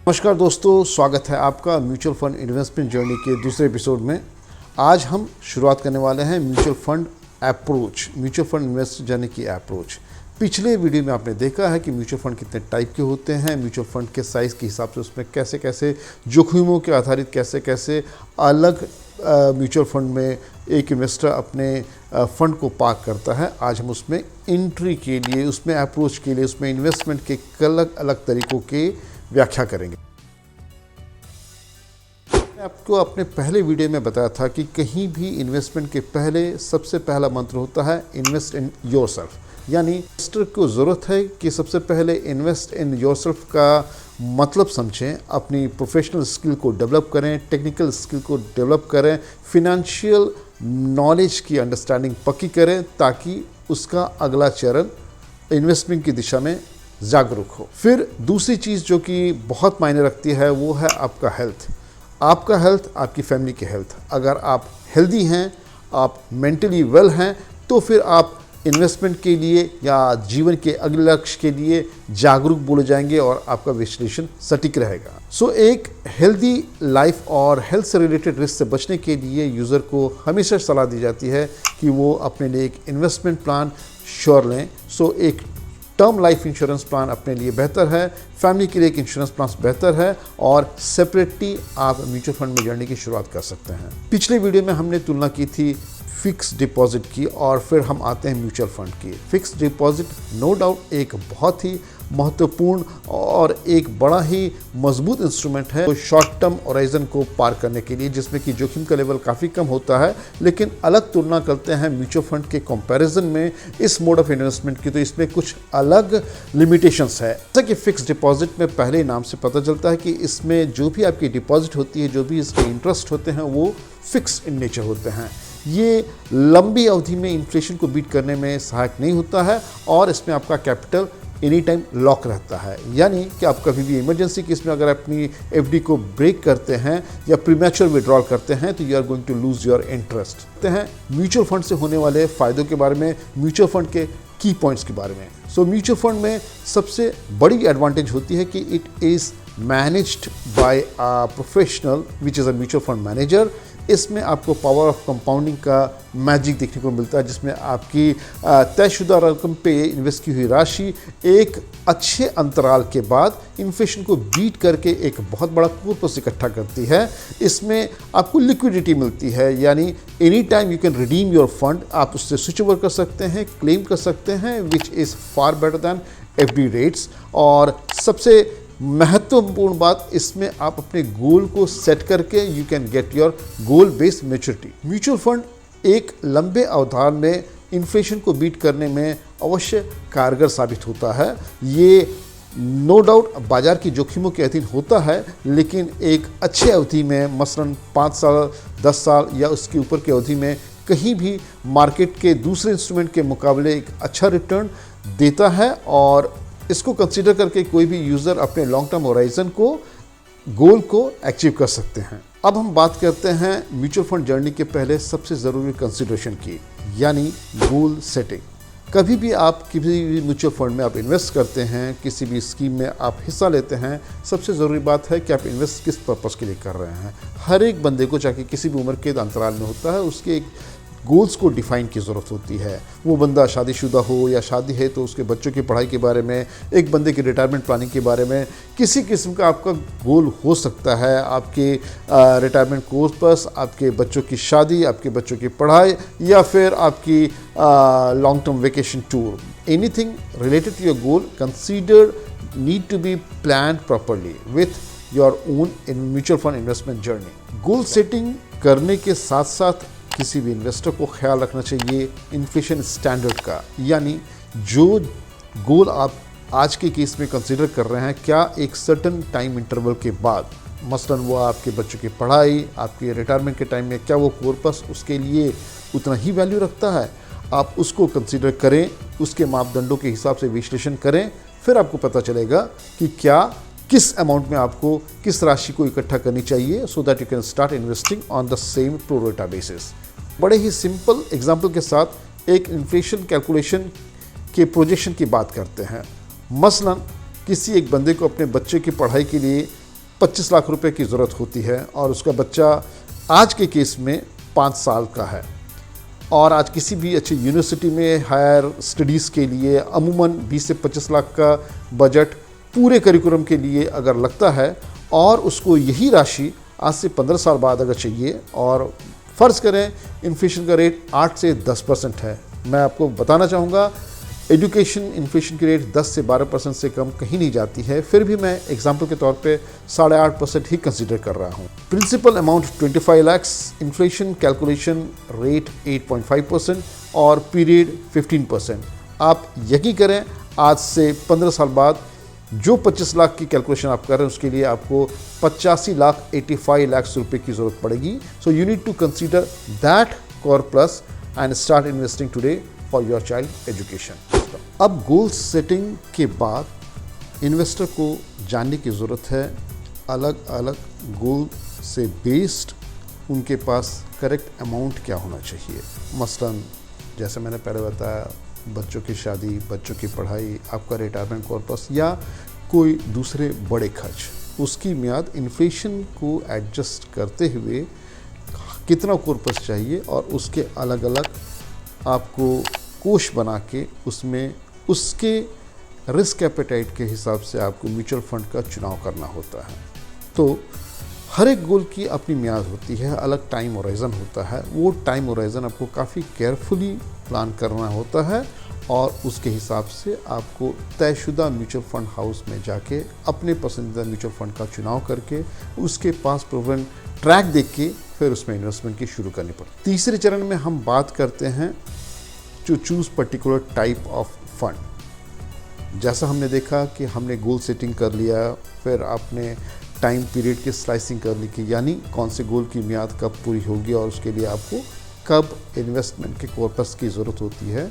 नमस्कार दोस्तों, स्वागत है आपका म्यूचुअल फंड इन्वेस्टमेंट जर्नी के दूसरे एपिसोड में। आज हम शुरुआत करने वाले हैं mutual fund approach, mutual fund invest journey की अप्रोच। पिछले वीडियो में आपने देखा है कि म्यूचुअल फंड कितने टाइप के होते हैं, म्यूचुअल फंड के साइज़ के हिसाब से उसमें कैसे कैसे जोखिमों के आधारित कैसे कैसे अलग म्यूचुअल फंड में एक इन्वेस्टर अपने फंड को पार्क करता है। आज हम उसमें एंट्री के लिए, उसमें अप्रोच के लिए, उसमें इन्वेस्टमेंट के अलग अलग तरीक़ों के व्याख्या करेंगे। मैं आपको अपने पहले वीडियो में बताया था कि कहीं भी इन्वेस्टमेंट के पहले सबसे पहला मंत्र होता है इन्वेस्ट इन योरसेल्फ, यानी इन्वेस्टर को ज़रूरत है कि सबसे पहले इन्वेस्ट इन योरसेल्फ का मतलब समझें, अपनी प्रोफेशनल स्किल को डेवलप करें, टेक्निकल स्किल को डेवलप करें, फिनेंशियल नॉलेज की अंडरस्टैंडिंग पक्की करें ताकि उसका अगला चरण इन्वेस्टमेंट की दिशा में जागरूक हो। फिर दूसरी चीज़ जो कि बहुत मायने रखती है वो है आपका हेल्थ। आपका हेल्थ आपकी फैमिली की हेल्थ। अगर आप हेल्दी हैं, आप मेंटली वेल हैं, तो फिर आप इन्वेस्टमेंट के लिए या जीवन के अगले लक्ष्य के लिए जागरूक बोले जाएंगे और आपका विश्लेषण सटीक रहेगा। सो एक हेल्दी लाइफ और हेल्थ से रिलेटेड रिस्क से बचने के लिए यूज़र को हमेशा सलाह दी जाती है कि वो अपने लिए एक इन्वेस्टमेंट प्लान श्योर लें। सो एक टर्म लाइफ इंश्योरेंस प्लान अपने लिए बेहतर है, फैमिली के लिए एक इंश्योरेंस प्लान बेहतर है, और सेपरेटली आप म्यूचुअल फंड में जर्नी की शुरुआत कर सकते हैं। पिछले वीडियो में हमने तुलना की थी फिक्स डिपॉजिट की, और फिर हम आते हैं म्यूचुअल फंड की। फिक्स डिपॉजिट नो डाउट एक बहुत ही महत्वपूर्ण और एक बड़ा ही मजबूत इंस्ट्रूमेंट है, तो शॉर्ट टर्म होराइजन को पार करने के लिए, जिसमें कि जोखिम का लेवल काफ़ी कम होता है। लेकिन अलग तुलना करते हैं म्यूचुअल फंड के कंपैरिजन में इस मोड ऑफ इन्वेस्टमेंट की, तो इसमें कुछ अलग लिमिटेशंस है। जैसा कि फिक्स डिपॉजिट में पहले ही नाम से पता चलता है कि इसमें जो भी आपकी डिपॉजिट होती है, जो भी इसके इंटरेस्ट होते हैं, वो फिक्स इन नेचर होते हैं। ये लंबी अवधि में इन्फ्लेशन को बीट करने में सहायक नहीं होता है, और इसमें आपका कैपिटल एनी टाइम लॉक रहता है। यानी कि आप कभी भी इमरजेंसी केस में अगर अपनी एफडी को ब्रेक करते हैं या प्रीमैच्योर विड्रॉल करते हैं तो you are going to lose your interest. हैं म्यूचुअल फंड से होने वाले फ़ायदों के बारे में, म्यूचुअल फंड के की पॉइंट्स के बारे में। सो म्यूचुअल फंड में सबसे बड़ी एडवांटेज होती है कि it is managed by a professional which is a mutual fund manager. इसमें आपको पावर ऑफ कंपाउंडिंग का मैजिक देखने को मिलता है, जिसमें आपकी तयशुदा रकम पे इन्वेस्ट की हुई राशि एक अच्छे अंतराल के बाद इन्फ्लेशन को बीट करके एक बहुत बड़ा कॉर्पस इकट्ठा करती है। इसमें आपको लिक्विडिटी मिलती है, यानी any time you can redeem your fund. आप उससे स्विच ओवर कर सकते हैं, क्लेम कर सकते हैं, which is far better than FD rates. और सबसे महत्वपूर्ण बात, इसमें आप अपने गोल को सेट करके you can get your goal based maturity. Mutual fund एक लंबे अवधान में इन्फ्लेशन को बीट करने में अवश्य कारगर साबित होता है। ये नो डाउट बाजार की जोखिमों के अधीन होता है, लेकिन एक अच्छे अवधि में, मसलन 5 साल 10 साल या उसके ऊपर की अवधि में कहीं भी मार्केट के दूसरे इंस्ट्रूमेंट के मुकाबले एक अच्छा रिटर्न देता है। और इसको कंसीडर करके कोई भी यूज़र अपने लॉन्ग टर्म होराइजन को, गोल को अचीव कर सकते हैं। अब हम बात करते हैं म्यूचुअल फंड जर्नी के पहले सबसे ज़रूरी कंसीडरेशन की, यानी गोल सेटिंग। कभी भी आप किसी भी म्यूचुअल फंड में आप इन्वेस्ट करते हैं, किसी भी स्कीम में आप हिस्सा लेते हैं, सबसे ज़रूरी बात है कि आप इन्वेस्ट किस पर्पज़ के लिए कर रहे हैं। हर एक बंदे को, चाहे किसी भी उम्र के अंतराल में होता है, उसके एक गोल्स को डिफ़ाइन की ज़रूरत होती है। वो बंदा शादीशुदा हो या शादी है तो उसके बच्चों की पढ़ाई के बारे में, एक बंदे की रिटायरमेंट प्लानिंग के बारे में किसी किस्म का आपका गोल हो सकता है। आपके रिटायरमेंट कॉर्पस, आपके बच्चों की शादी, आपके बच्चों की पढ़ाई, या फिर आपकी long term vacation tour, anything related to your goal consider need to be plan properly with your own in mutual fund investment journey. Goal setting करने के साथ साथ किसी भी इन्वेस्टर को ख्याल रखना चाहिए इन्फ्लेशन स्टैंडर्ड का, यानी जो गोल आप आज के केस में कंसीडर कर रहे हैं, क्या एक सर्टन टाइम इंटरवल के बाद, मसलन वो आपके बच्चों की पढ़ाई, आपके रिटायरमेंट के टाइम में, क्या वो कॉर्पस उसके लिए उतना ही वैल्यू रखता है। आप उसको कंसीडर करें, उसके मापदंडों के हिसाब से विश्लेषण करें, फिर आपको पता चलेगा कि क्या किस अमाउंट में आपको किस राशि को इकट्ठा करनी चाहिए, so that you can start investing on the same pro रेटा बेसिस। बड़े ही सिंपल एग्जाम्पल के साथ एक इन्फ्लेशन कैलकुलेशन के प्रोजेक्शन की बात करते हैं। मसलन किसी एक बंदे को अपने बच्चे की पढ़ाई के लिए 25 लाख रुपए की ज़रूरत होती है और उसका बच्चा आज के केस में 5 साल का है और आज किसी भी अच्छी यूनिवर्सिटी में हायर स्टडीज़ के लिए अमूमन 20 से 25 लाख का बजट पूरे करिकुलम के लिए अगर लगता है और उसको यही राशि आज से 15 साल बाद अगर चाहिए और फ़र्ज़ करें इन्फ्लेशन का रेट 8 से 10% है, मैं आपको बताना चाहूँगा एजुकेशन इन्फ्लेशन की रेट 10 से 12% से कम कहीं नहीं जाती है, फिर भी मैं एग्जाम्पल के तौर पे 8.5% ही कंसीडर कर रहा हूँ। Principal amount 25 lakhs, inflation calculation rate 8.5% और पीरियड 15%। आप यकीन करें आज से 15 साल बाद जो 25 लाख की कैलकुलेशन आप कर रहे हैं उसके लिए आपको 85 लाख रुपए की ज़रूरत पड़ेगी। So you need to consider that corpus and start investing today for your child education. अब गोल सेटिंग के बाद इन्वेस्टर को जानने की ज़रूरत है अलग अलग गोल से बेस्ड उनके पास करेक्ट अमाउंट क्या होना चाहिए। मसलन जैसे मैंने पहले बताया, बच्चों की शादी, बच्चों की पढ़ाई, आपका रिटायरमेंट कॉर्पस या कोई दूसरे बड़े खर्च, उसकी मियाद इन्फ्लेशन को एडजस्ट करते हुए कितना कॉर्पस चाहिए और उसके अलग अलग आपको कोष बना के उसमें उसके रिस्क एपेटाइट के हिसाब से आपको म्यूचुअल फंड का चुनाव करना होता है। तो हर एक गोल की अपनी मियाद होती है, अलग टाइम होराइज़न होता है, वो टाइम होराइज़न आपको काफ़ी केयरफुली प्लान करना होता है और उसके हिसाब से आपको तयशुदा म्यूचुअल फंड हाउस में जाके अपने पसंदीदा म्यूचुअल फंड का चुनाव करके उसके पास प्रूवन ट्रैक देख के फिर उसमें इन्वेस्टमेंट की शुरू करनी पड़ती। तीसरे चरण में हम बात करते हैं to choose particular type of fund. जैसा हमने देखा कि हमने गोल सेटिंग कर लिया, फिर आपने टाइम पीरियड की स्लाइसिंग कर ली कि यानी कौन से गोल की मियाद कब पूरी होगी और उसके लिए आपको कब इन्वेस्टमेंट के कॉर्पस की ज़रूरत होती है।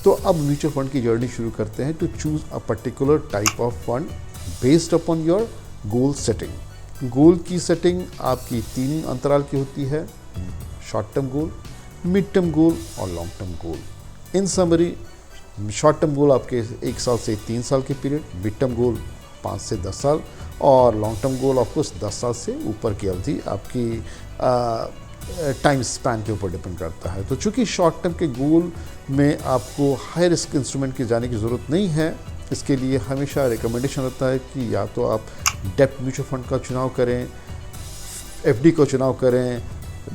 तो अब म्यूचुअल फंड की जर्नी शुरू करते हैं to choose a particular type of fund based upon your goal setting. Goal की सेटिंग आपकी 3 अंतराल की होती है, short term goal, mid term goal और long term goal. In summary short term goal आपके 1 साल से 3 साल के पीरियड, मिड टर्म गोल 5 से 10 साल और लॉन्ग टर्म गोल ऑफकोर्स 10 साल से ऊपर की अवधि आपकी टाइम स्पैन के ऊपर डिपेंड करता है। तो चूँकि शॉर्ट टर्म के गोल में आपको हाई रिस्क इंस्ट्रूमेंट की जाने की ज़रूरत नहीं है, इसके लिए हमेशा रिकमेंडेशन रहता है कि या तो आप डेब्ट म्यूचुअल फंड का चुनाव करें, एफडी का चुनाव करें,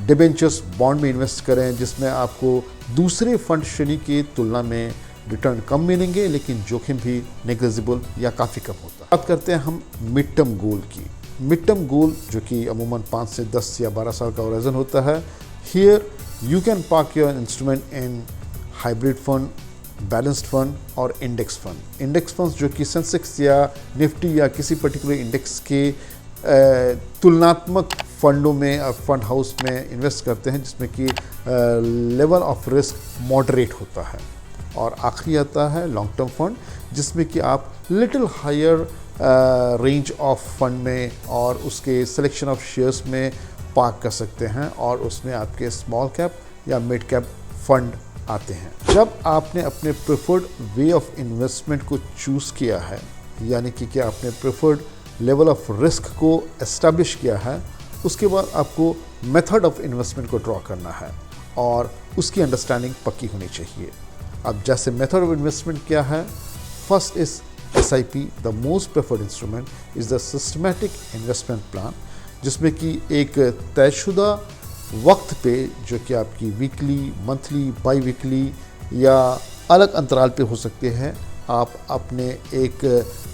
डिबेंचर्स बॉन्ड में इन्वेस्ट करें जिसमें आपको दूसरे फंड श्रेणी की तुलना में रिटर्न कम मिलेंगे लेकिन जोखिम भी नेग्लिजिबल या काफ़ी कम होता है। बात करते हैं हम मिड टर्म गोल की। मिड टर्म गोल जो कि अमूमन 5 से 10 या 12 साल का होराइजन होता है। Here you can park your instrument in hybrid fund, balanced fund और इंडेक्स फंड। इंडेक्स फंड्स जो कि सेंसेक्स या निफ्टी या किसी पर्टिकुलर इंडेक्स के तुलनात्मक फंडों में फंड हाउस में इन्वेस्ट करते हैं जिसमें कि लेवल ऑफ रिस्क मॉडरेट होता है। और आखिरी आता है लॉन्ग टर्म फंड जिसमें कि आप little higher range of fund में और उसके सिलेक्शन ऑफ शेयर्स में पार्क कर सकते हैं और उसमें आपके स्मॉल कैप या मिड कैप फंड आते हैं। जब आपने अपने प्रेफर्ड वे ऑफ इन्वेस्टमेंट को चूज़ किया है, यानी कि क्या आपने प्रेफर्ड लेवल ऑफ रिस्क को एस्टेब्लिश किया है, उसके बाद आपको मेथड ऑफ इन्वेस्टमेंट को ड्रॉ करना है और उसकी अंडरस्टैंडिंग पक्की होनी चाहिए। अब जैसे मेथड ऑफ इन्वेस्टमेंट क्या है, first is SIP, the most preferred instrument is the systematic investment plan, जिसमें कि एक तयशुदा वक्त पे जो कि आपकी वीकली, मंथली, बाई वीकली या अलग अंतराल पे हो सकते हैं, आप अपने एक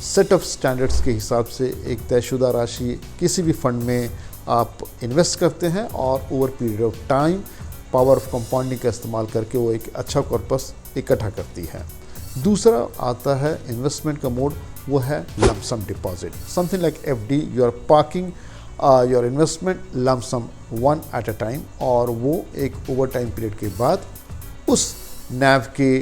सेट ऑफ स्टैंडर्ड्स के हिसाब से एक तयशुदा राशि किसी भी फंड में आप इन्वेस्ट करते हैं और over period of time power of compounding का इस्तेमाल करके वो एक अच्छा कॉर्पस इकट्ठा करती है। दूसरा आता है इन्वेस्टमेंट का मोड, वो है lump sum deposit, something like FD। You are parking your investment lump sum one at a time और वो एक ओवर टाइम पीरियड के बाद उस NAV के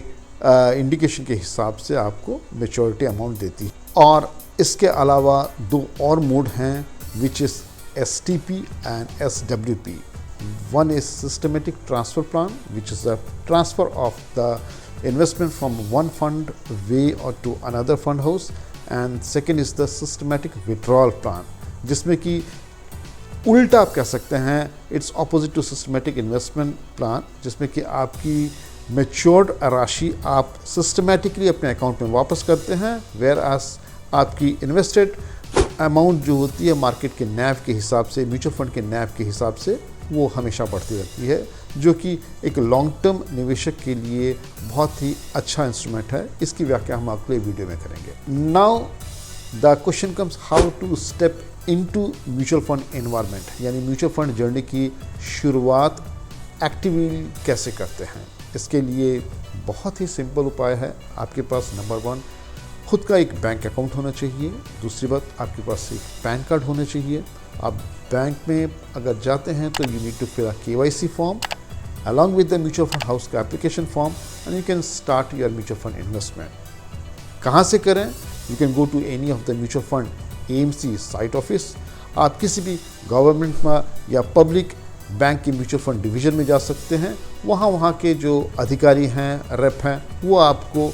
इंडिकेशन के हिसाब से आपको मेच्योरिटी अमाउंट देती है। और इसके अलावा 2 और मोड हैं which is STP and SWP। One is systematic transfer plan, which is a transfer of the investment from one fund way or to another fund house, and second is the systematic withdrawal plan, जिसमें कि उल्टा आप कह सकते हैं, it's opposite to systematic investment plan, जिसमें कि आपकी मैच्योर्ड राशि आप सिस्टमेटिकली अपने अकाउंट में वापस करते हैं, वेयर एज आपकी इन्वेस्टेड अमाउंट जो होती है मार्केट के नैव के हिसाब से, म्यूचुअल फंड के नैव के हिसाब से वो हमेशा बढ़ती रहती है, जो कि एक लॉन्ग टर्म निवेशक के लिए बहुत ही अच्छा इंस्ट्रूमेंट है। इसकी व्याख्या हम अगले वीडियो में करेंगे। Now the question comes how to step into mutual fund environment, यानी म्यूचुअल फंड जर्नी की शुरुआत एक्टिवली कैसे करते हैं। इसके लिए बहुत ही सिंपल उपाय है। आपके पास नंबर 1 खुद का एक बैंक अकाउंट होना चाहिए। दूसरी बात, आपके पास एक पैन कार्ड होना चाहिए। आप बैंक में अगर जाते हैं तो you need to fill a KYC form along with the mutual fund house का application form and you can start your mutual fund investment। कहाँ से करें? You can go to any of the mutual fund AMC site office। आप किसी भी government में या public bank के म्यूचुअल फंड डिवीज़न में जा सकते हैं। वहाँ के जो अधिकारी हैं, रेप हैं, वो आपको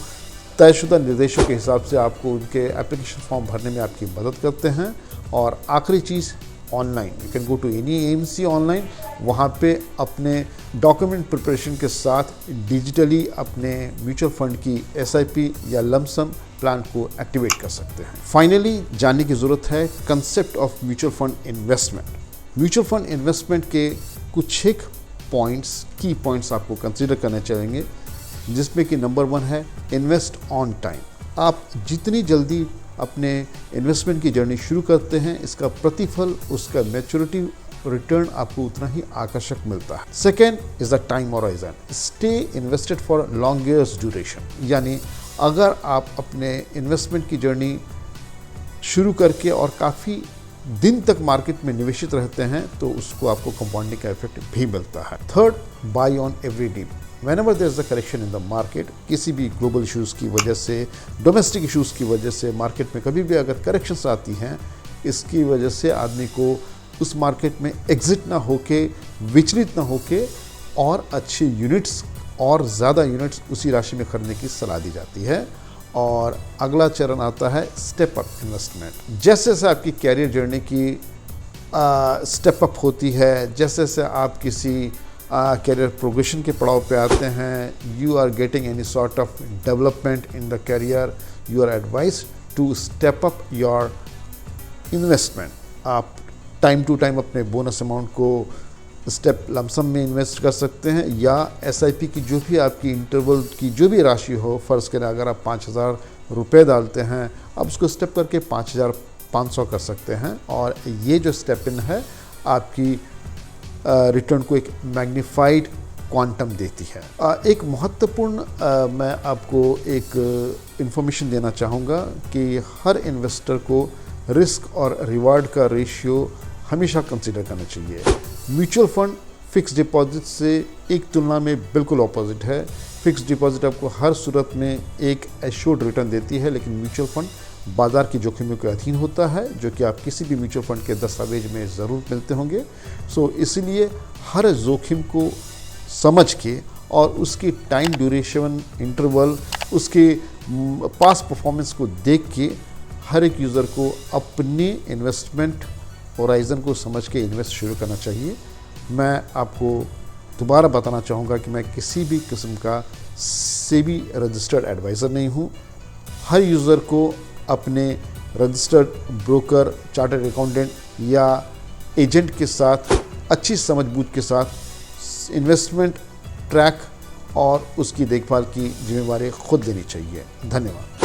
तयशुदा निर्देशों के हिसाब से आपको उनके एप्लीकेशन फॉर्म भरने में आपकी मदद करते हैं। और आखिरी चीज़, online you can go to any AMC online, वहाँ पे अपने डॉक्यूमेंट प्रिपरेशन के साथ डिजिटली अपने म्यूचुअल फंड की SIP या लमसम प्लान को एक्टिवेट कर सकते हैं। फाइनली जानने की ज़रूरत है concept of mutual fund investment. Mutual fund investment के कुछ एक पॉइंट्स, की पॉइंट्स आपको कंसिडर करने चाहिए, जिसमें कि नंबर 1 है इन्वेस्ट ऑन टाइम। आप जितनी जल्दी अपने इन्वेस्टमेंट की जर्नी शुरू करते हैं, इसका प्रतिफल, उसका मैच्योरिटी रिटर्न आपको उतना ही आकर्षक मिलता है। Second is the time horizon, stay invested for लॉन्गर्स duration, यानी अगर आप अपने इन्वेस्टमेंट की जर्नी शुरू करके और काफ़ी दिन तक मार्केट में निवेशित रहते हैं तो उसको आपको कंपाउंडिंग का इफेक्ट भी मिलता है। Third, buy on every dip. Whenever there is a correction in the market, किसी भी ग्लोबल इश्यूज़ की वजह से, डोमेस्टिक इश्यूज़ की वजह से मार्केट में कभी भी अगर करेक्शंस आती हैं, इसकी वजह से आदमी को उस मार्केट में एग्जिट ना होके, विचलित ना होके और अच्छे यूनिट्स और ज़्यादा यूनिट्स उसी राशि में खरीदने की सलाह दी जाती है। और अगला चरण आता है स्टेप अप इन्वेस्टमेंट। जैसे जैसे आपकी कैरियर जर्नी की स्टेप अप होती है, जैसे जैसे आप किसी कैरियर प्रोग्रेशन के पड़ाव पे आते हैं, you are getting any sort of development in the career, you are advise to step up your investment. आप टाइम टू टाइम अपने बोनस अमाउंट को स्टेप लमसम में इन्वेस्ट कर सकते हैं, या SIP की जो भी आपकी इंटरवल की जो भी राशि हो, फ़र्ज़ करें अगर आप 5,000 रुपये डालते हैं, आप उसको स्टेप करके 5,500 कर सकते हैं। और ये जो स्टेप इन है आपकी रिटर्न को एक मैग्नीफाइड क्वांटम देती है। एक महत्वपूर्ण मैं आपको एक इन्फॉर्मेशन देना चाहूँगा कि हर इन्वेस्टर को रिस्क और रिवार्ड का रेशियो हमेशा कंसीडर करना चाहिए। म्यूचुअल फंड फिक्स डिपॉजिट से एक तुलना में बिल्कुल ऑपोजिट है। फिक्स डिपॉजिट आपको हर सूरत में एक एश्योर्ड रिटर्न देती है, लेकिन म्यूचुअल फंड बाजार की जोखिमों के अधीन होता है, जो कि आप किसी भी म्यूचुअल फंड के दस्तावेज में ज़रूर मिलते होंगे। सो इसलिए हर जोखिम को समझ के और उसकी टाइम ड्यूरेशन इंटरवल, उसके पास परफॉर्मेंस को देख के हर एक यूज़र को अपने इन्वेस्टमेंट होराइज़न को समझ के इन्वेस्ट शुरू करना चाहिए। मैं आपको दोबारा बताना चाहूँगा कि मैं किसी भी किस्म का सेबी रजिस्टर्ड एडवाइज़र नहीं हूँ। हर यूज़र को अपने रजिस्टर्ड ब्रोकर, चार्टर्ड अकाउंटेंट या एजेंट के साथ अच्छी समझबूझ के साथ इन्वेस्टमेंट ट्रैक और उसकी देखभाल की जिम्मेदारी खुद लेनी चाहिए। धन्यवाद।